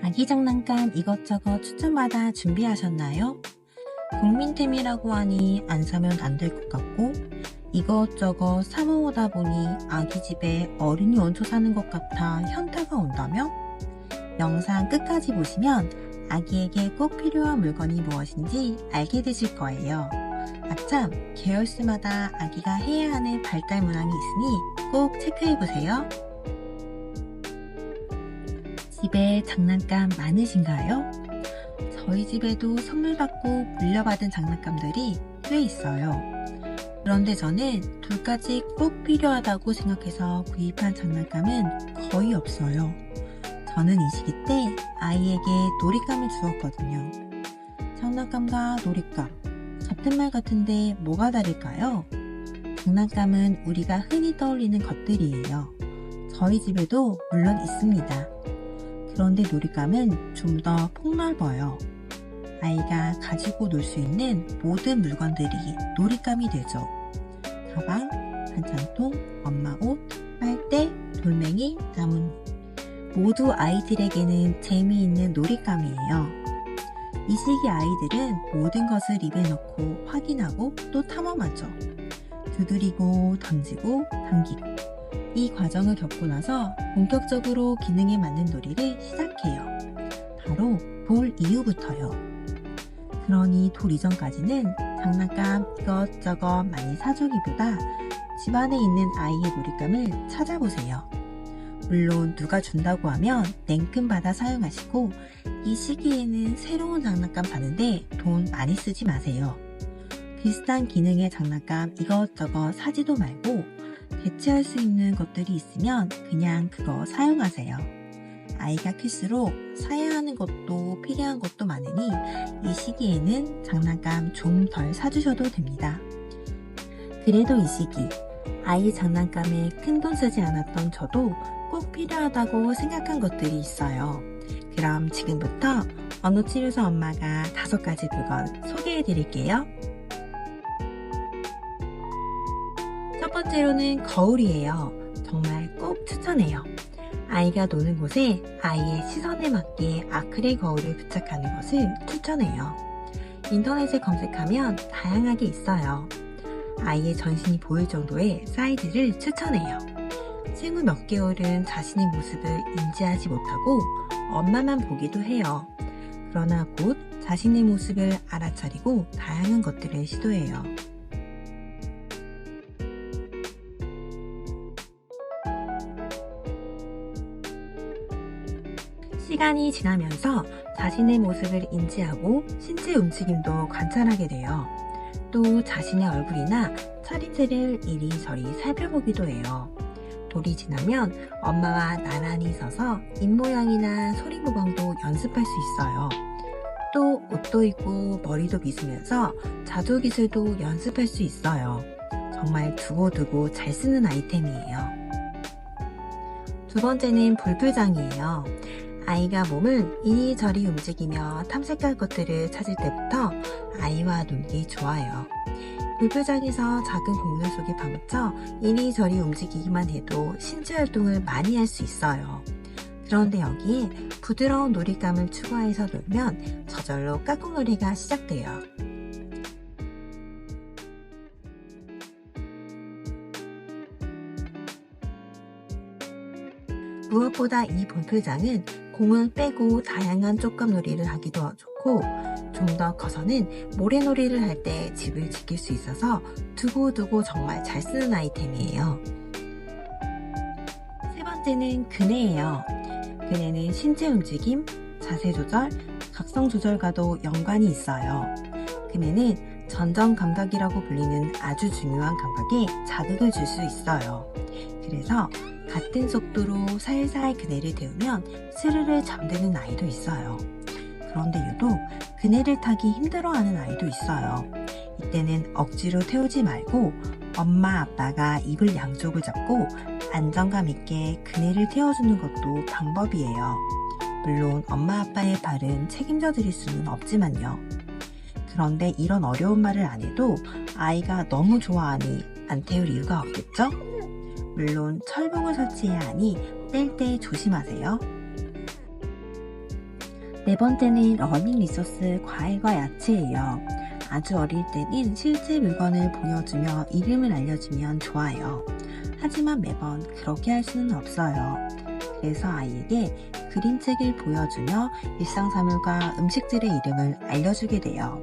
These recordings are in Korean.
아기 장난감 이것저것 추천받아 준비하셨나요? 국민템이라고 하니 안 사면 안 될 것 같고 이것저것 사 모으다 보니 아기 집에 어린이 원초 사는 것 같아 현타가 온다며? 영상 끝까지 보시면 아기에게 꼭 필요한 물건이 무엇인지 알게 되실 거예요. 아참, 계열수마다 아기가 해야 하는 발달 문항이 있으니 꼭 체크해보세요. 집에 장난감 많으신가요? 저희 집에도 선물 받고 물려받은 장난감들이 꽤 있어요. 그런데 저는 둘까지 꼭 필요하다고 생각해서 구입한 장난감은 거의 없어요. 저는 이 시기 때 아이에게 놀잇감을 주었거든요. 장난감과 놀잇감, 같은 말 같은데 뭐가 다를까요? 장난감은 우리가 흔히 떠올리는 것들이에요. 저희 집에도 물론 있습니다. 그런데 놀잇감은 좀 더 폭넓어요. 아이가 가지고 놀 수 있는 모든 물건들이 놀잇감이 되죠. 가방, 반찬통, 엄마 옷, 빨대, 돌멩이, 나무. 모두 아이들에게는 재미있는 놀잇감이에요. 이 시기 아이들은 모든 것을 입에 넣고 확인하고 또 탐험하죠. 두드리고 던지고 당기고 이 과정을 겪고 나서 본격적으로 기능에 맞는 놀이를 시작해요. 바로 돌 이후부터요. 그러니 돌 이전까지는 장난감 이것저것 많이 사주기보다 집안에 있는 아이의 놀잇감을 찾아보세요. 물론 누가 준다고 하면 냉큼 받아 사용하시고 이 시기에는 새로운 장난감 사는데 돈 많이 쓰지 마세요. 비슷한 기능의 장난감 이것저것 사지도 말고 대체할 수 있는 것들이 있으면 그냥 그거 사용하세요. 아이가 클수록 사야 하는 것도 필요한 것도 많으니 이 시기에는 장난감 좀 덜 사주셔도 됩니다. 그래도 이 시기 아이 장난감에 큰돈 쓰지 않았던 저도 꼭 필요하다고 생각한 것들이 있어요. 그럼 지금부터 언어치료소 엄마가 5가지 물건 소개해 드릴게요. 첫 번째로는 거울이에요. 정말 꼭 추천해요. 아이가 노는 곳에 아이의 시선에 맞게 아크릴 거울을 부착하는 것을 추천해요. 인터넷에 검색하면 다양하게 있어요. 아이의 전신이 보일 정도의 사이즈를 추천해요. 생후 몇 개월은 자신의 모습을 인지하지 못하고 엄마만 보기도 해요. 그러나 곧 자신의 모습을 알아차리고 다양한 것들을 시도해요. 시간이 지나면서 자신의 모습을 인지하고 신체 움직임도 관찰하게 돼요. 또 자신의 얼굴이나 차림새를 이리저리 살펴보기도 해요. 돌이 지나면 엄마와 나란히 서서 입모양이나 소리 모방도 연습할 수 있어요. 또 옷도 입고 머리도 빗으면서 자조 기술도 연습할 수 있어요. 정말 두고두고 잘 쓰는 아이템이에요. 두 번째는 볼풀장이에요. 아이가 몸을 이리저리 움직이며 탐색할 것들을 찾을 때부터 아이와 놀기 좋아요. 볼풀장에서 작은 공간 속에 파묻혀 이리저리 움직이기만 해도 신체 활동을 많이 할 수 있어요. 그런데 여기에 부드러운 놀잇감을 추가해서 놀면 저절로 깍꿍놀이가 시작돼요. 무엇보다 이 볼풀장은 공을 빼고 다양한 쪽감놀이를 하기도 좋고 좀 더 커서는 모래놀이를 할 때 집을 지킬 수 있어서 두고두고 정말 잘 쓰는 아이템이에요. 세 번째는 그네예요. 그네는 신체 움직임, 자세 조절, 각성 조절과도 연관이 있어요. 그네는 전정 감각이라고 불리는 아주 중요한 감각에 자극을 줄 수 있어요. 그래서 같은 속도로 살살 그네를 태우면 스르르 잠드는 아이도 있어요. 그런데 유독 그네를 타기 힘들어하는 아이도 있어요. 이때는 억지로 태우지 말고 엄마 아빠가 입을 양쪽을 잡고 안정감 있게 그네를 태워주는 것도 방법이에요. 물론 엄마 아빠의 발은 책임져 드릴 수는 없지만요. 그런데 이런 어려운 말을 안 해도 아이가 너무 좋아하니 안 태울 이유가 없겠죠? 물론 철봉을 설치해야 하니 뗄 때 조심하세요. 네 번째는 러닝 리소스 과일과 야채예요. 아주 어릴 때는 실제 물건을 보여주며 이름을 알려주면 좋아요. 하지만 매번 그렇게 할 수는 없어요. 그래서 아이에게 그림책을 보여주며 일상사물과 음식들의 이름을 알려주게 돼요.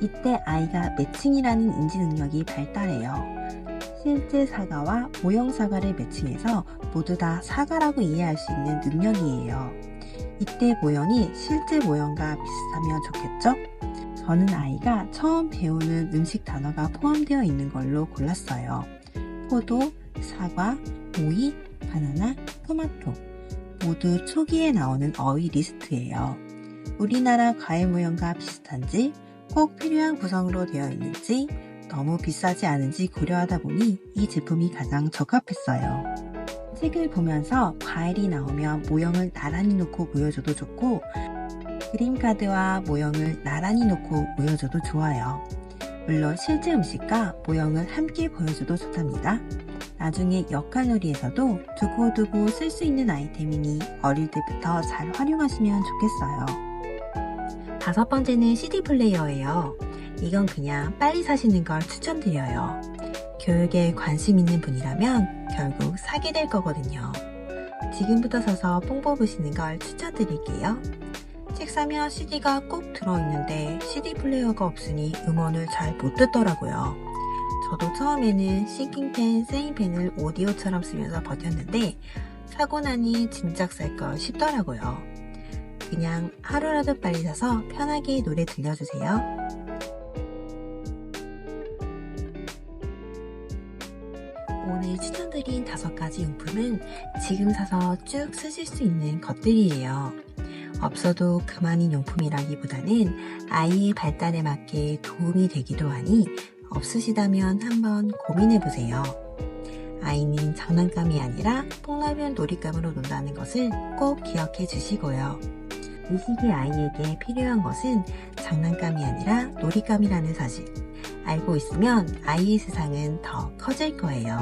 이때 아이가 매칭이라는 인지 능력이 발달해요. 실제 사과와 모형 사과를 매칭해서 모두 다 사과라고 이해할 수 있는 능력이에요. 이때 모형이 실제 모형과 비슷하면 좋겠죠? 저는 아이가 처음 배우는 음식 단어가 포함되어 있는 걸로 골랐어요. 포도, 사과, 오이, 바나나, 토마토 모두 초기에 나오는 어휘 리스트예요. 우리나라 과일 모형과 비슷한지 꼭 필요한 구성으로 되어 있는지 너무 비싸지 않은지 고려하다 보니 이 제품이 가장 적합했어요. 책을 보면서 과일이 나오면 모형을 나란히 놓고 보여줘도 좋고 그림카드와 모형을 나란히 놓고 보여줘도 좋아요. 물론 실제 음식과 모형을 함께 보여줘도 좋답니다. 나중에 역할놀이에서도 두고두고 쓸 수 있는 아이템이니 어릴 때부터 잘 활용하시면 좋겠어요. 다섯 번째는 CD 플레이어예요. 이건 그냥 빨리 사시는 걸 추천드려요. 교육에 관심 있는 분이라면 결국 사게 될 거거든요. 지금부터 사서 뽕 뽑으시는 걸 추천드릴게요. 책 사면 CD가 꼭 들어있는데 CD 플레이어가 없으니 음원을 잘 못 듣더라고요. 저도 처음에는 싱킹펜, 세잉펜을 오디오처럼 쓰면서 버텼는데 사고 나니 진작 살 걸 싶더라고요. 그냥 하루라도 빨리 사서 편하게 노래 들려주세요. 오늘 추천드린 5가지 용품은 지금 사서 쭉 쓰실 수 있는 것들이에요. 없어도 그만인 용품이라기보다는 아이의 발달에 맞게 도움이 되기도 하니 없으시다면 한번 고민해보세요. 아이는 장난감이 아니라 폭넓은 놀잇감으로 논다는 것을 꼭 기억해 주시고요. 이 시기 아이에게 필요한 것은 장난감이 아니라 놀잇감이라는 사실 알고 있으면 아이의 세상은 더 커질 거예요.